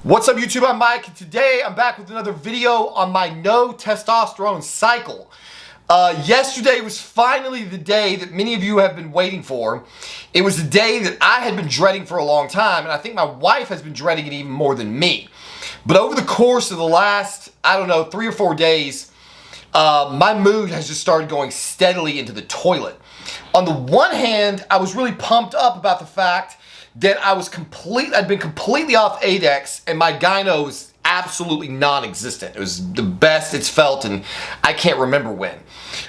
What's up YouTube, I'm Mike, and today I'm back with another video on my no testosterone cycle. Yesterday was finally the day that many of you have been waiting for. It was the day that I had been dreading for a long time, and I think my wife has been dreading it even more than me. But over the course of the last, 3 or 4 days, my mood has just started going steadily into the toilet. On the one hand, I was really pumped up about the fact that I'd been completely off Adex, and my gyno was absolutely non-existent. It was the best it's felt, and I can't remember when.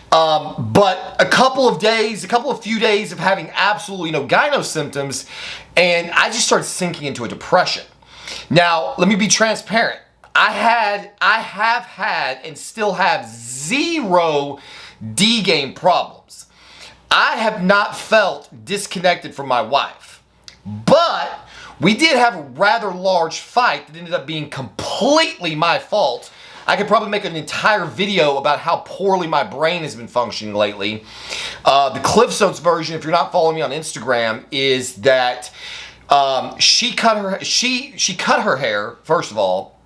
But a couple of few days of having absolutely no gyno symptoms, and I just started sinking into a depression. Now, let me be transparent. I have had and still have zero D-game problems. I have not felt disconnected from my wife. But we did have a rather large fight that ended up being completely my fault. I could probably make an entire video about how poorly my brain has been functioning lately. The Cliff Notes version, if you're not following me on Instagram, is that she cut her hair, first of all,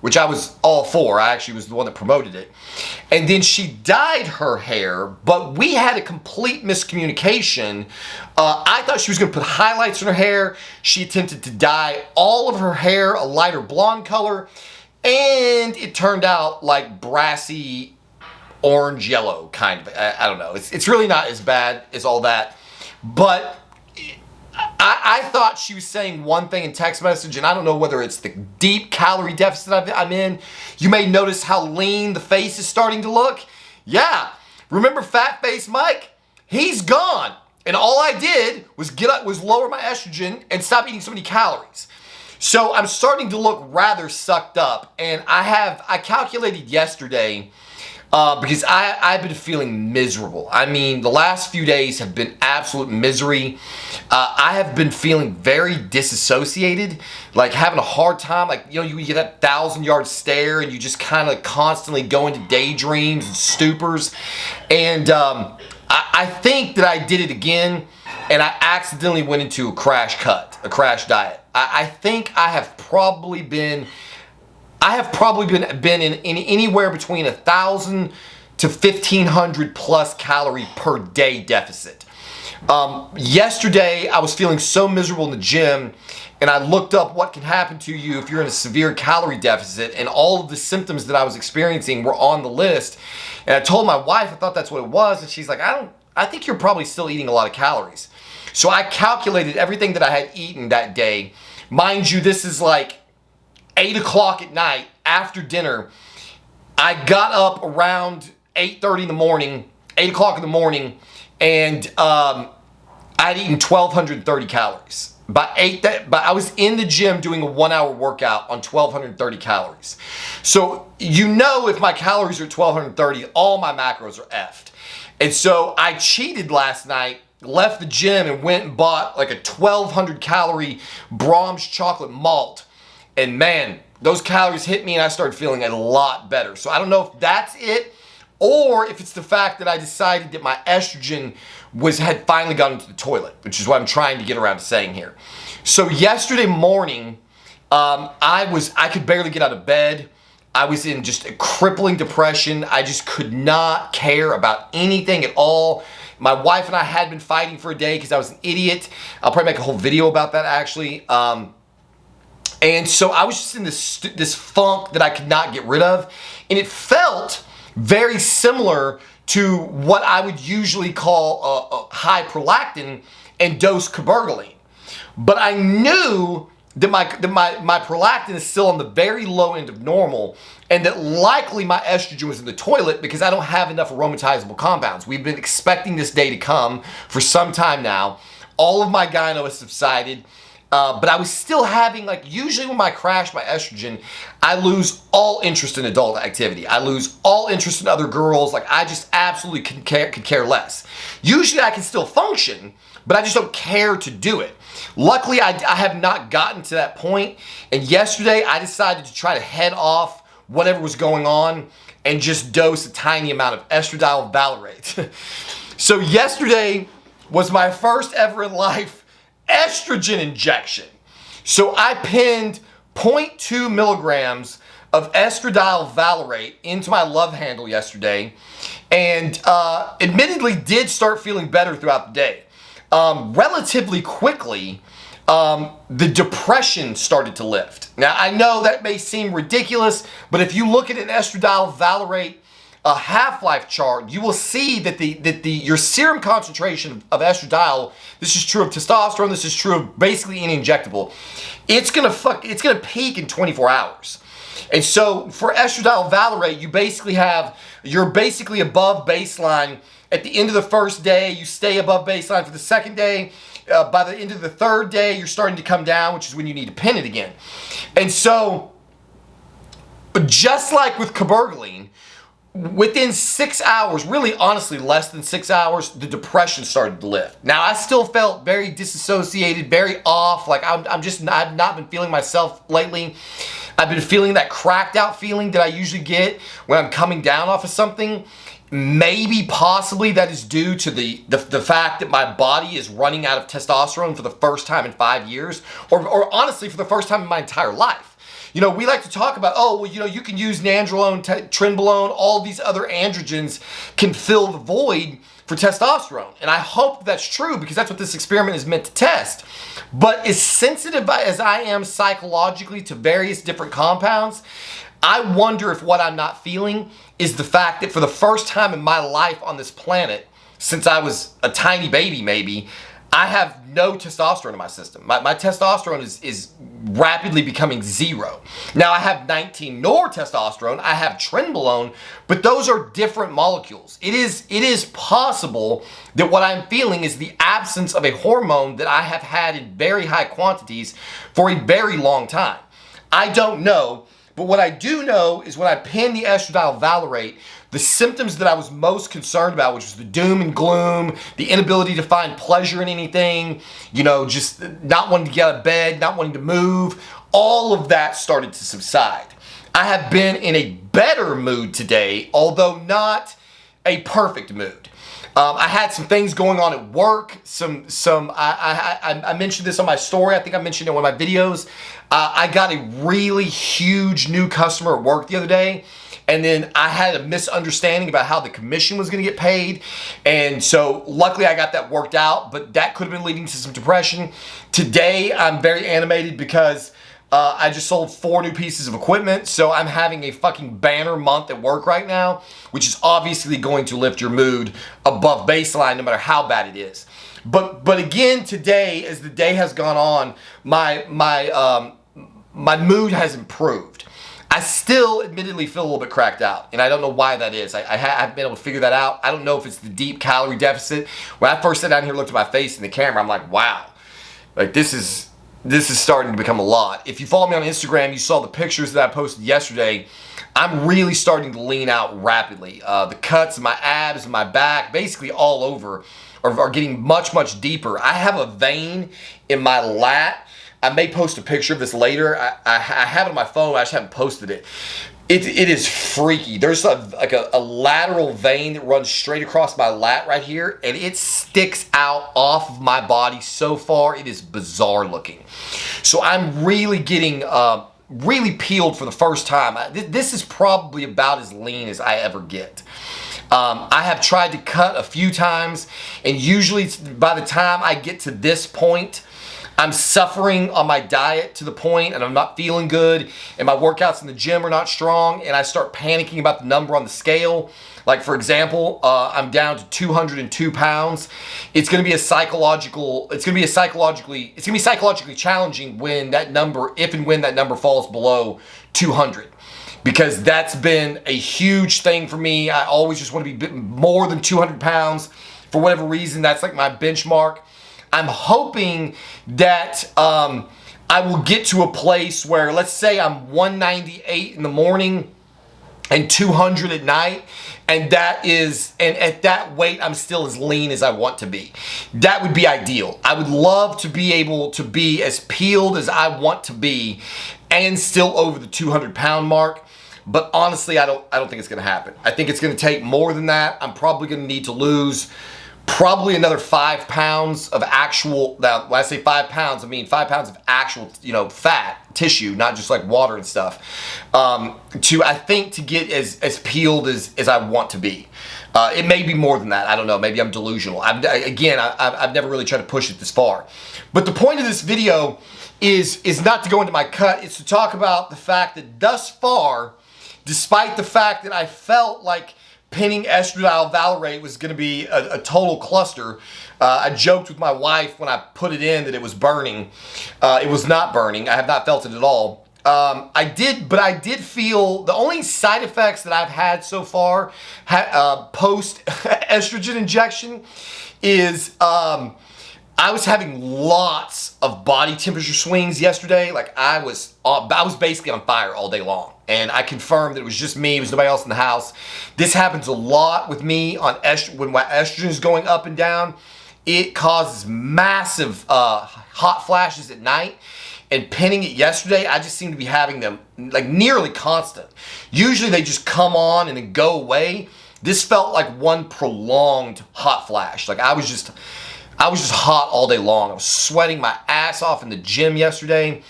which I was all for. I actually was the one that promoted it. And then she dyed her hair, but we had a complete miscommunication. I thought she was going to put highlights in her hair. She attempted to dye all of her hair a lighter blonde color, and it turned out like brassy orange yellow kind of. I don't know. It's really not as bad as all that, but I thought she was saying one thing in text message, and I don't know whether it's the deep calorie deficit I'm in. You may notice how lean the face is starting to look. Yeah, remember Fat Face Mike? He's gone. And all I did was lower my estrogen and stop eating so many calories. So I'm starting to look rather sucked up, and I calculated yesterday because I've been feeling miserable. I mean, the last few days have been absolute misery. I have been feeling very disassociated, like having a hard time. Like, you know, you get that 1,000-yard stare, and you just kind of constantly go into daydreams and stupors. And I think that I did it again, and I accidentally went into a crash diet. I think I have probably been in anywhere between 1,000 to 1,500 plus calorie per day deficit. Yesterday, I was feeling so miserable in the gym, and I looked up what can happen to you if you're in a severe calorie deficit, and all of the symptoms that I was experiencing were on the list. And I told my wife I thought that's what it was, and she's like, I think you're probably still eating a lot of calories. So I calculated everything that I had eaten that day. Mind you, this is like 8 o'clock at night after dinner. I got up around 8:30 in the morning, 8 o'clock in the morning, and I'd eaten 1,230 calories. But I was in the gym doing a 1-hour workout on 1,230 calories. So you know, if my calories are 1,230, all my macros are effed. And so I cheated last night, left the gym, and went and bought like a 1,200 calorie Brahms chocolate malt. And man, those calories hit me, and I started feeling a lot better. So I don't know if that's it, or if it's the fact that I decided that my estrogen had finally gotten into the toilet, which is what I'm trying to get around to saying here. So yesterday morning, I could barely get out of bed. I was in just a crippling depression. I just could not care about anything at all. My wife and I had been fighting for a day because I was an idiot. I'll probably make a whole video about that, actually. And so I was just in this funk that I could not get rid of. And it felt very similar to what I would usually call a high prolactin and dose cabergoline. But I knew that my prolactin is still on the very low end of normal, and that likely my estrogen was in the toilet because I don't have enough aromatizable compounds. We've been expecting this day to come for some time now. All of my gyno has subsided. But I was still having, like, usually when I crash my estrogen, I lose all interest in adult activity. I lose all interest in other girls. Like, I just absolutely could care less. Usually I can still function, but I just don't care to do it. Luckily, I have not gotten to that point. And yesterday, I decided to try to head off whatever was going on and just dose a tiny amount of Estradiol Valerate. So yesterday was my first ever in life estrogen injection. So I pinned 0.2 milligrams of Estradiol Valerate into my love handle yesterday, and admittedly did start feeling better throughout the day. Relatively quickly, the depression started to lift. Now, I know that may seem ridiculous, but if you look at an Estradiol Valerate half-life chart, you will see that your serum concentration of estradiol, this is true of testosterone, this is true of basically any injectable, it's gonna peak in 24 hours. And so for Estradiol Valerate, you're basically above baseline at the end of the first day. You stay above baseline for the second day. By the end of the third day, you're starting to come down, which is when you need to pin it again. And so, just like with cabergoline, within 6 hours, really honestly less than 6 hours, the depression started to lift. Now, I still felt very disassociated, very off. Like I've not been feeling myself lately. I've been feeling that cracked out feeling that I usually get when I'm coming down off of something. Maybe, possibly, that is due to the fact that my body is running out of testosterone for the first time in 5 years, or honestly, for the first time in my entire life. You know, we like to talk about, oh, well, you know, you can use nandrolone, trenbolone, all these other androgens can fill the void for testosterone. And I hope that's true, because that's what this experiment is meant to test. But as sensitive as I am psychologically to various different compounds, I wonder if what I'm not feeling is the fact that for the first time in my life on this planet, since I was a tiny baby maybe, I have no testosterone in my system. My testosterone is rapidly becoming zero. Now I have 19 nortestosterone, I have trenbolone, but those are different molecules. It is possible that what I'm feeling is the absence of a hormone that I have had in very high quantities for a very long time. I don't know. But what I do know is when I pinned the Estradiol Valerate, the symptoms that I was most concerned about, which was the doom and gloom, the inability to find pleasure in anything, you know, just not wanting to get out of bed, not wanting to move, all of that started to subside. I have been in a better mood today, although not a perfect mood. I had some things going on at work. I mentioned this on my story. I think I mentioned it in one of my videos. I got a really huge new customer at work the other day, and then I had a misunderstanding about how the commission was going to get paid, and so luckily I got that worked out, but that could have been leading to some depression. Today I'm very animated because I just sold 4 new pieces of equipment, so I'm having a fucking banner month at work right now, which is obviously going to lift your mood above baseline no matter how bad it is. But again, today, as the day has gone on, my mood has improved. I still admittedly feel a little bit cracked out, and I don't know why that is. I haven't been able to figure that out. I don't know if it's the deep calorie deficit. When I first sat down here and looked at my face in the camera, I'm like, wow, like this is starting to become a lot. If you follow me on Instagram, you saw the pictures that I posted yesterday. I'm really starting to lean out rapidly. The cuts in my abs and my back, basically all over, are getting much, much deeper. I have a vein in my lat. I may post a picture of this later. I have it on my phone. I just haven't posted it. It is freaky. There's a lateral vein that runs straight across my lat right here, and it sticks out off of my body so far. It is bizarre looking. So I'm really getting really peeled for the first time. This is probably about as lean as I ever get. I have tried to cut a few times, and usually by the time I get to this point, I'm suffering on my diet to the point, and I'm not feeling good, and my workouts in the gym are not strong, and I start panicking about the number on the scale. Like, for example, I'm down to 202 pounds. It's going to be psychologically challenging when that number, if and when that number falls below 200. Because that's been a huge thing for me. I always just want to be more than 200 pounds. For whatever reason, that's like my benchmark. I'm hoping that I will get to a place where, let's say I'm 198 in the morning and 200 at night, and at that weight I'm still as lean as I want to be. That would be ideal. I would love to be able to be as peeled as I want to be and still over the 200 pound mark. But honestly, I don't think it's going to happen. I think it's going to take more than that. I'm probably going to need to lose probably another 5 pounds of actual, now when I say 5 pounds, I mean 5 pounds of actual, fat tissue, not just like water and stuff, to get as peeled as I want to be. It may be more than that. I don't know. Maybe I'm delusional. I've never really tried to push it this far. But the point of this video is not to go into my cut. It's to talk about the fact that thus far, despite the fact that I felt like pinning Estradiol Valerate was going to be a total cluster. I joked with my wife when I put it in that it was burning. It was not burning. I have not felt it at all. I did feel the only side effects that I've had so far post estrogen injection is I was having lots of body temperature swings yesterday. Like I was basically on fire all day long. And I confirmed that it was just me. It was nobody else in the house. This happens a lot with me on when my estrogen is going up and down. It causes massive hot flashes at night. And pinning it yesterday, I just seem to be having them like nearly constant. Usually they just come on and then go away. This felt like one prolonged hot flash. Like I was just hot all day long. I was sweating my ass off in the gym yesterday.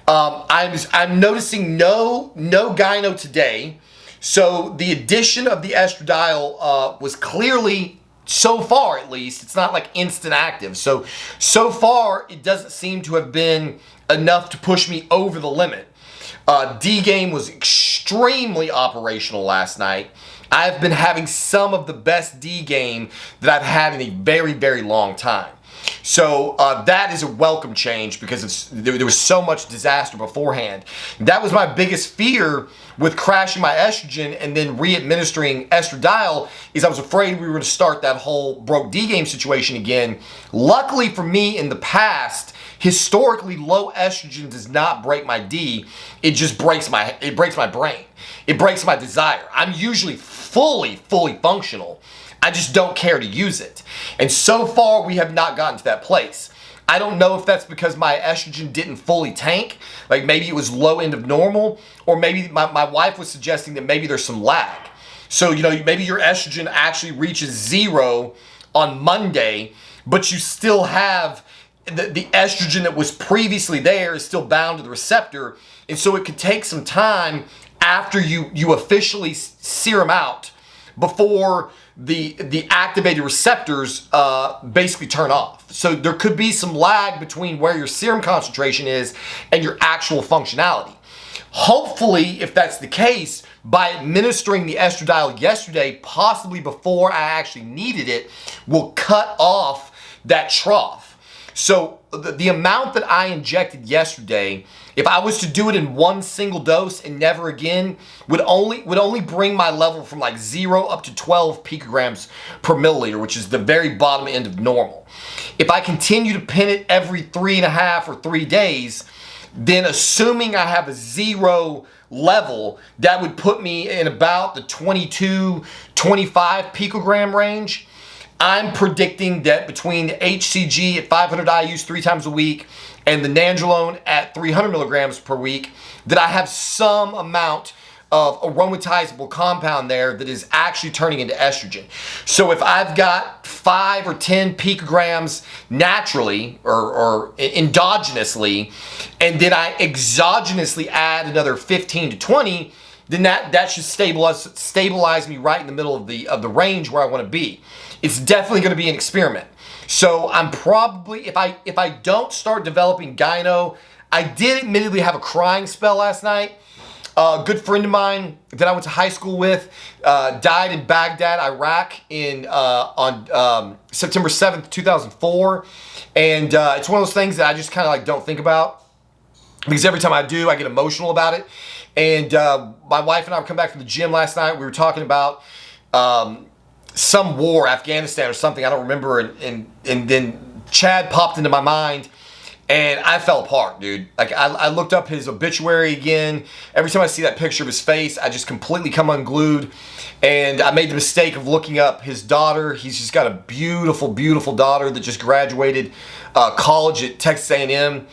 I'm noticing no gyno today. So the addition of the estradiol was clearly, so far at least, it's not like instant active. So far it doesn't seem to have been enough to push me over the limit. D-game was extremely operational last night. I've been having some of the best D-game that I've had in a very, very long time. So that is a welcome change because there was so much disaster beforehand. That was my biggest fear with crashing my estrogen and then re-administering estradiol, is I was afraid we were going to start that whole broke D-game situation again. Luckily for me, in the past, historically low estrogen does not break my D. It just breaks my brain. It breaks my desire. I'm usually fully functional. I just don't care to use it. And so far, we have not gotten to that place. I don't know if that's because my estrogen didn't fully tank, like maybe it was low end of normal, or maybe my wife was suggesting that maybe there's some lag. So, maybe your estrogen actually reaches 0 on Monday, but you still have the estrogen that was previously there is still bound to the receptor, and so it could take some time after you officially serum out before the activated receptors basically turn off. So there could be some lag between where your serum concentration is and your actual functionality. Hopefully, if that's the case, by administering the estradiol yesterday, possibly before I actually needed it, will cut off that trough. So the amount that I injected yesterday, if I was to do it in one single dose and never again, would only bring my level from like 0 up to 12 picograms per milliliter, which is the very bottom end of normal. If I continue to pin it every 3.5 or 3 days, then assuming I have a 0 level, that would put me in about the 22, 25 picogram range. I'm predicting that between the HCG at 500 IUs 3 times a week and the nandrolone at 300 milligrams per week, that I have some amount of aromatizable compound there that is actually turning into estrogen. So if I've got 5 or 10 picograms naturally or endogenously, and then I exogenously add another 15 to 20, then that should stabilize me right in the middle of the range where I want to be. It's definitely going to be an experiment. So I'm probably, if I don't start developing gyno, I did admittedly have a crying spell last night. A good friend of mine that I went to high school with died in Baghdad, Iraq on September 7th, 2004. And it's one of those things that I just kind of like don't think about, because every time I do, I get emotional about it. And my wife and I would come back from the gym last night. We were talking about some war, Afghanistan or something, I don't remember, and then Chad popped into my mind, and I fell apart, dude. Like, I looked up his obituary again. Every time I see that picture of his face, I just completely come unglued, and I made the mistake of looking up his daughter. He's just got a beautiful, beautiful daughter that just graduated college at Texas A&M,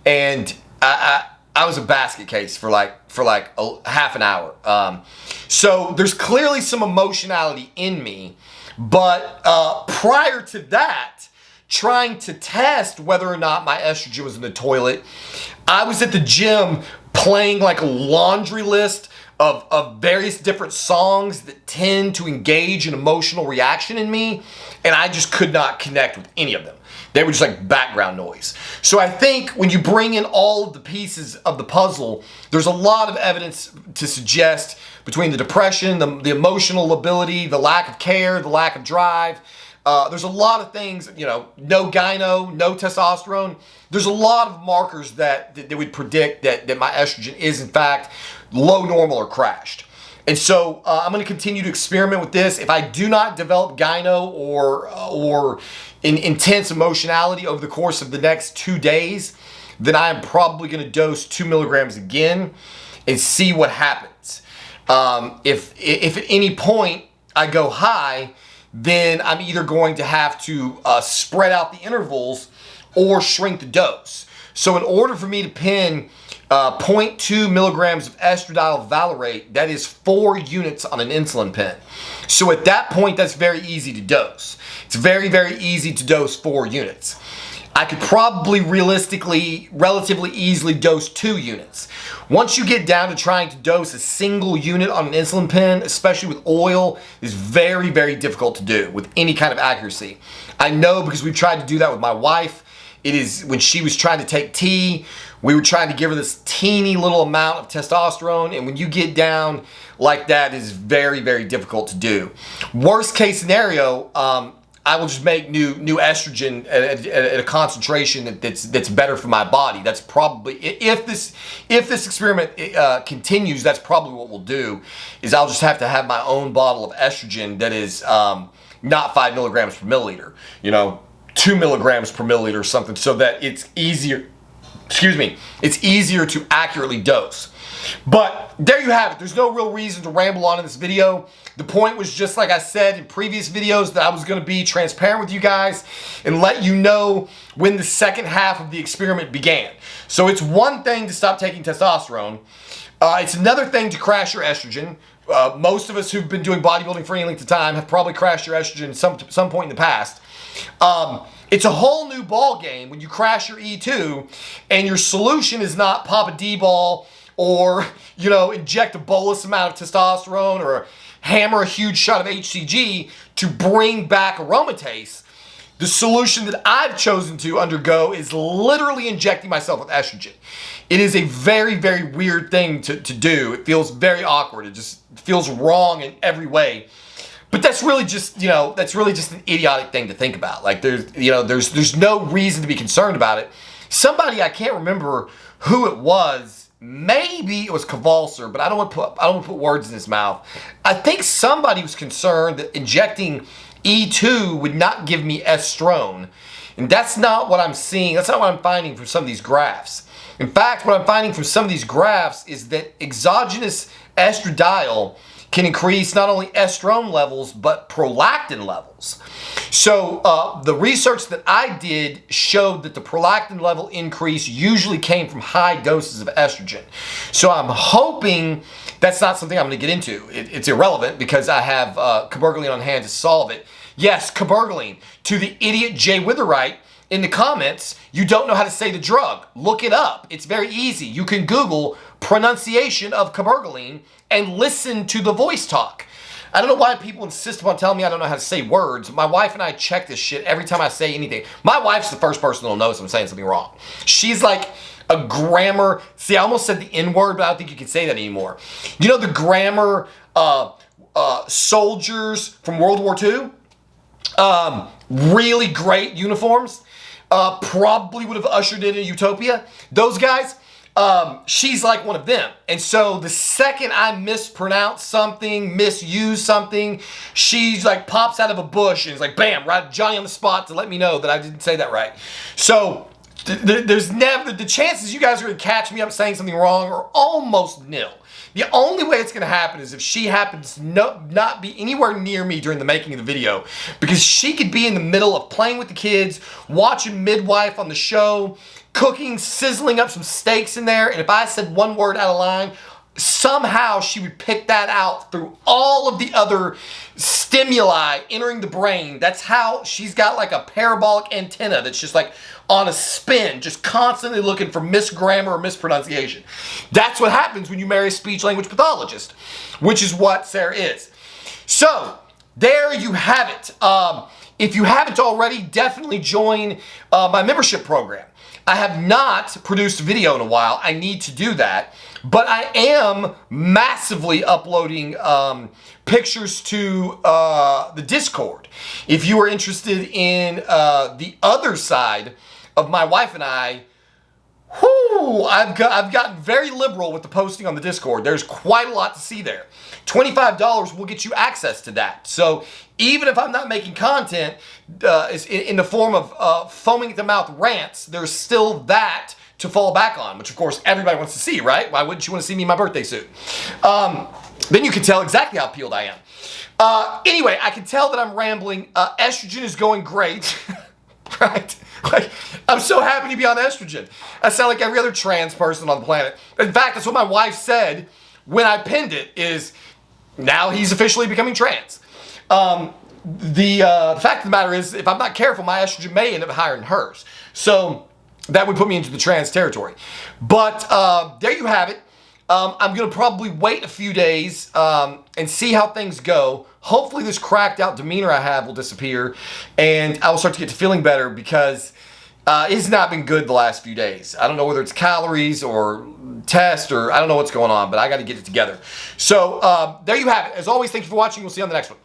and I was a basket case for like half an hour. So there's clearly some emotionality in me, But prior to that, trying to test whether or not my estrogen was in the toilet, I was at the gym playing like a laundry list of various different songs that tend to engage an emotional reaction in me, and I just could not connect with any of them. They were just like background noise. So I think when you bring in all of the pieces of the puzzle, there's a lot of evidence to suggest between the depression, the emotional ability, the lack of care, the lack of drive. There's a lot of things, you know, no gyno, no testosterone. There's a lot of markers that would predict that my estrogen is in fact low, normal, or crashed. And so I'm going to continue to experiment with this. If I do not develop gyno or intense emotionality over the course of the next 2 days, then I am probably going to dose 2 milligrams again and see what happens. If at any point I go high, then I'm either going to have to spread out the intervals or shrink the dose. So in order for me to pin 0.2 milligrams of estradiol valerate, that is 4 units on an insulin pen. So at that point, that's very easy to dose. It's very, very easy to dose 4 units. I could probably relatively easily dose 2 units. Once you get down to trying to dose a single unit on an insulin pen, especially with oil, is very, very difficult to do with any kind of accuracy. I know because we've tried to do that with my wife. It is when she was trying to take T, we were trying to give her this teeny little amount of testosterone, and when you get down like that, it is very, very difficult to do. Worst case scenario, I will just make new estrogen at a concentration that's better for my body. That's probably, if this experiment continues, that's probably what we'll do, is I'll just have to have my own bottle of estrogen that is not 5 milligrams per milliliter, you know, 2 milligrams per milliliter or something, so that it's easier, it's easier to accurately dose. But there you have it. There's no real reason to ramble on in this video. The point was just like I said in previous videos, that I was going to be transparent with you guys and let you know when the second half of the experiment began. So it's one thing to stop taking testosterone. It's another thing to crash your estrogen. Most of us who've been doing bodybuilding for any length of time have probably crashed your estrogen at some point in the past. It's a whole new ball game when you crash your E2 and your solution is not pop a D-ball or, you know, inject a bolus amount of testosterone or hammer a huge shot of HCG to bring back aromatase. The solution that I've chosen to undergo is literally injecting myself with estrogen. It is a very, very weird thing to do. It feels very awkward. It just feels wrong in every way. But that's really just, you know, that's really just an idiotic thing to think about. Like there's no reason to be concerned about it. Somebody, I can't remember who it was, maybe it was Kowalser, but I don't want to put words in his mouth. I think somebody was concerned that injecting E2 would not give me estrone. And that's not what I'm seeing. That's not what I'm finding from some of these graphs. In fact, what I'm finding from some of these graphs is that exogenous estradiol can increase not only estrone levels, but prolactin levels. So the research that I did showed that the prolactin level increase usually came from high doses of estrogen. So I'm hoping that's not something I'm going to get into. It's irrelevant because I have cabergoline on hand to solve it. Yes, cabergoline. To the idiot Jay Witherite in the comments, you don't know how to say the drug. Look it up. It's very easy. You can Google pronunciation of cabergoline and listen to the voice talk. I don't know why people insist upon telling me I don't know how to say words. My wife and I check this shit every time I say anything. My wife's the first person that'll notice I'm saying something wrong. She's like a grammar. See, I almost said the N-word, but I don't think you can say that anymore. You know the grammar soldiers from World War II? Really great uniforms. Probably would have ushered in a utopia. Those guys, she's like one of them. And so the second I mispronounce something, misuse something, she's like pops out of a bush and is like, bam, right, Johnny on the spot to let me know that I didn't say that right. So there's never, the chances you guys are going to catch me up saying something wrong are almost nil. The only way it's going to happen is if she happens to not be anywhere near me during the making of the video, because she could be in the middle of playing with the kids, watching Midwife on the show, cooking, sizzling up some steaks in there, and if I said one word out of line, somehow she would pick that out through all of the other stimuli entering the brain. That's how she's got like a parabolic antenna that's just like on a spin, just constantly looking for misgrammar or mispronunciation. That's what happens when you marry a speech-language pathologist, which is what Sarah is. So, there you have it. If you haven't already, definitely join my membership program. I have not produced a video in a while. I need to do that. But I am massively uploading pictures to the Discord. If you are interested in the other side of my wife and I, I've gotten very liberal with the posting on the Discord. There's quite a lot to see there. $25 will get you access to that. So even if I'm not making content in the form of foaming at the mouth rants, there's still that to fall back on, which of course everybody wants to see, right? Why wouldn't you want to see me in my birthday suit? Then you can tell exactly how peeled I am. Anyway, I can tell that I'm rambling. Estrogen is going great, right? Like, I'm so happy to be on estrogen. I sound like every other trans person on the planet. In fact, that's what my wife said when I pinned it, is now he's officially becoming trans. The fact of the matter is, if I'm not careful, my estrogen may end up higher than hers. So that would put me into the trans territory. But there you have it. I'm going to probably wait a few days and see how things go. Hopefully this cracked out demeanor I have will disappear and I will start to get to feeling better, because it's not been good the last few days. I don't know whether it's calories or test or I don't know what's going on, but I got to get it together. So there you have it. As always, thank you for watching. We'll see you on the next one.